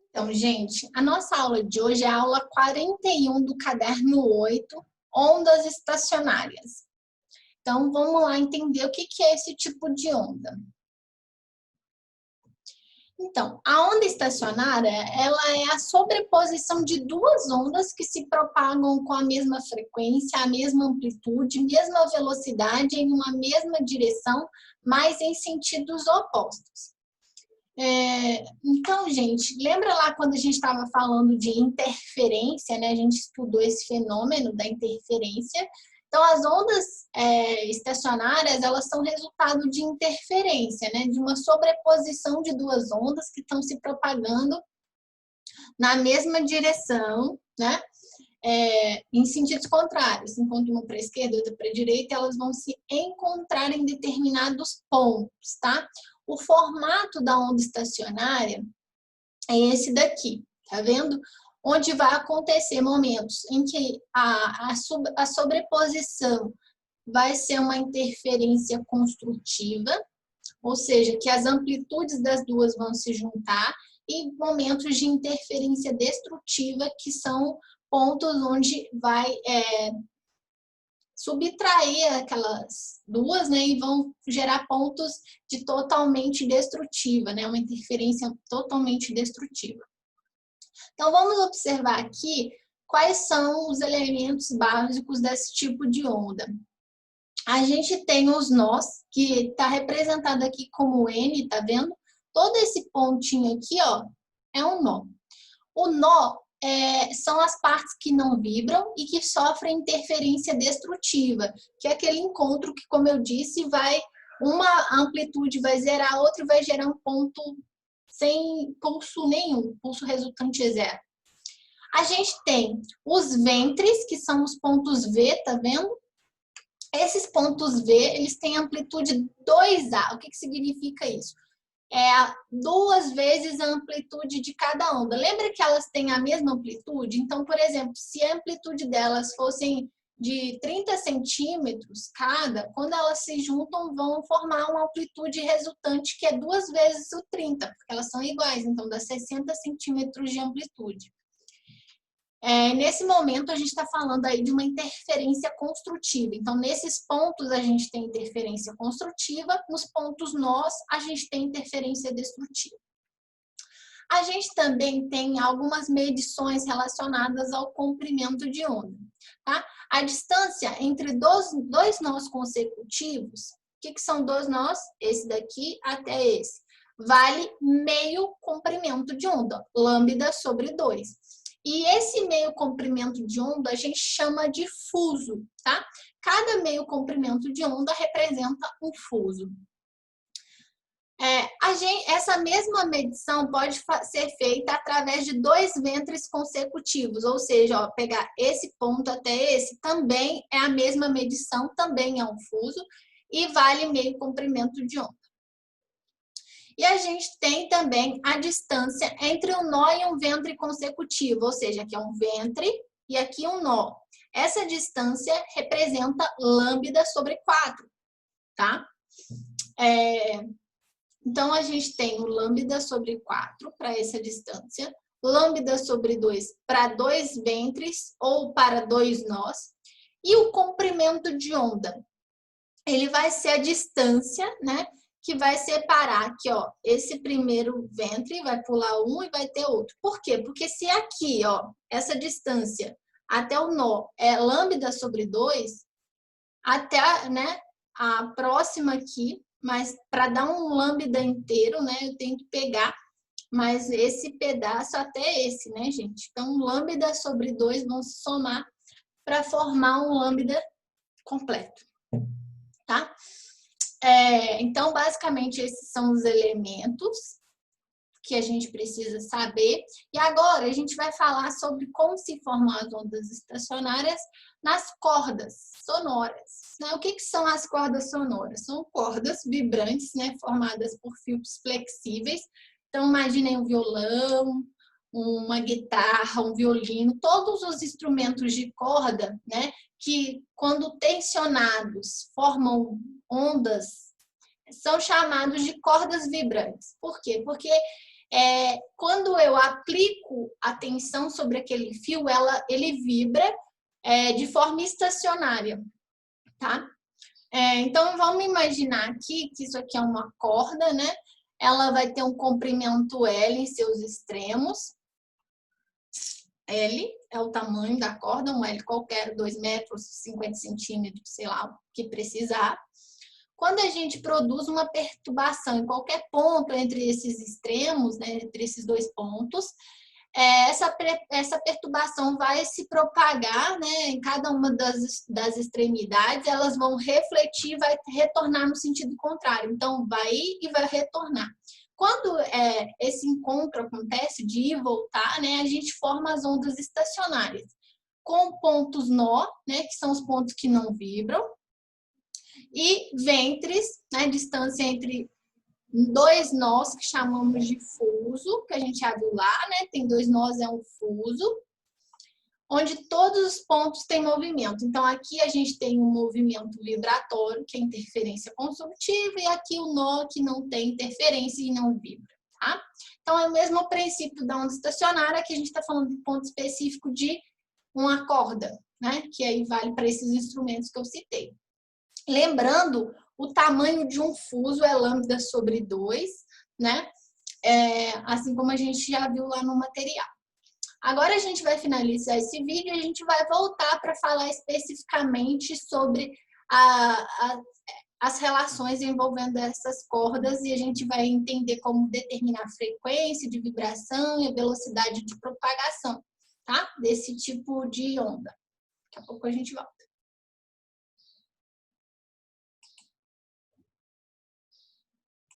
Então, gente, a nossa aula de hoje é a aula 41 do caderno 8, ondas estacionárias. Então, vamos lá entender o que é esse tipo de onda. Então, a onda estacionária, ela é a sobreposição de duas ondas que se propagam com a mesma frequência, a mesma amplitude, mesma velocidade, em uma mesma direção, mas em sentidos opostos. Então, gente, lembra lá quando a gente estava falando de interferência, né? A gente estudou esse fenômeno da interferência. Então, as ondas estacionárias, elas são resultado de interferência, né? De uma sobreposição de duas ondas que estão se propagando na mesma direção, né? Em sentidos contrários. Enquanto uma para a esquerda e outra para a direita, elas vão se encontrar em determinados pontos, tá? O formato da onda estacionária é esse daqui, tá vendo? Onde vai acontecer momentos em que a sobreposição vai ser uma interferência construtiva, ou seja, que as amplitudes das duas vão se juntar, e momentos de interferência destrutiva, que são pontos onde vai subtrair aquelas duas, né, e vão gerar pontos de totalmente destrutiva, né, uma interferência totalmente destrutiva. Então, vamos observar aqui quais são os elementos básicos desse tipo de onda. A gente tem os nós, que está representado aqui como N, tá vendo? Todo esse pontinho aqui, ó, é um nó. O nó são as partes que não vibram e que sofrem interferência destrutiva, que é aquele encontro que, como eu disse, uma amplitude vai zerar a outra e vai gerar um ponto sem pulso nenhum, pulso resultante é zero. A gente tem os ventres, que são os pontos V, tá vendo? Esses pontos V, eles têm amplitude 2A. O que significa isso? Duas vezes a amplitude de cada onda. Lembra que elas têm a mesma amplitude? Então, por exemplo, se a amplitude delas fossem de 30 centímetros cada, quando elas se juntam, vão formar uma amplitude resultante que é duas vezes o 30, porque elas são iguais, então dá 60 centímetros de amplitude. Nesse momento, a gente está falando aí de uma interferência construtiva. Então, nesses pontos, a gente tem interferência construtiva, nos pontos nós, a gente tem interferência destrutiva. A gente também tem algumas medições relacionadas ao comprimento de onda, tá? A distância entre dois nós consecutivos, o que são dois nós? Esse daqui até esse. Vale meio comprimento de onda, lambda sobre 2. E esse meio comprimento de onda a gente chama de fuso, tá? Cada meio comprimento de onda representa um fuso. Essa mesma medição pode ser feita através de dois ventres consecutivos, ou seja, ó, pegar esse ponto até esse também é a mesma medição, também é um fuso e vale meio comprimento de onda. E a gente tem também a distância entre um nó e um ventre consecutivo, ou seja, aqui é um ventre e aqui um nó. Essa distância representa lambda sobre 4, tá? Então, a gente tem o lambda sobre 4 para essa distância, lambda sobre 2 para 2 ventres ou para 2 nós, e o comprimento de onda, ele vai ser a distância, né? Que vai separar aqui, ó, esse primeiro ventre, vai pular um e vai ter outro. Por quê? Porque se aqui, ó, essa distância até o nó é lambda sobre 2, até, né, a próxima aqui, mas para dar um lambda inteiro, né, eu tenho que pegar mais esse pedaço até esse, né, gente? Então, lambda sobre 2 vão se somar para formar um lambda completo, tá? Então, basicamente, esses são os elementos que a gente precisa saber. E agora a gente vai falar sobre como se formam as ondas estacionárias nas cordas sonoras. O que são as cordas sonoras? São cordas vibrantes, né, formadas por fios flexíveis. Então, imaginem um violão, uma guitarra, um violino, todos os instrumentos de corda, né, que quando tensionados formam ondas, são chamados de cordas vibrantes. Por quê? Porque quando eu aplico a tensão sobre aquele fio, ele vibra de forma estacionária, tá? Então, vamos imaginar aqui que isso aqui é uma corda, né? Ela vai ter um comprimento L em seus extremos. L é o tamanho da corda, um L qualquer, 2 metros, 50 centímetros, sei lá, o que precisar. Quando a gente produz uma perturbação em qualquer ponto entre esses extremos, né, entre esses dois pontos, essa perturbação vai se propagar, né, em cada uma das extremidades, elas vão refletir e vai retornar no sentido contrário. Então, vai ir e vai retornar. Quando esse encontro acontece, de ir e voltar, né, a gente forma as ondas estacionárias, com pontos nó, né, que são os pontos que não vibram, e ventres, né, distância entre dois nós que chamamos de fuso, que a gente já viu lá, né? Tem 2 nós, é um fuso, onde todos os pontos têm movimento. Então, aqui a gente tem um movimento vibratório, que é interferência consumitiva, e aqui o nó que não tem interferência e não vibra, tá? Então, é o mesmo princípio da onda estacionária, que a gente está falando de ponto específico de uma corda, né? Que aí vale para esses instrumentos que eu citei. Lembrando, o tamanho de um fuso é lambda sobre 2, né? Assim como a gente já viu lá no material. Agora a gente vai finalizar esse vídeo e a gente vai voltar para falar especificamente sobre as relações envolvendo essas cordas e a gente vai entender como determinar a frequência de vibração e a velocidade de propagação, tá? Desse tipo de onda. Daqui a pouco a gente volta.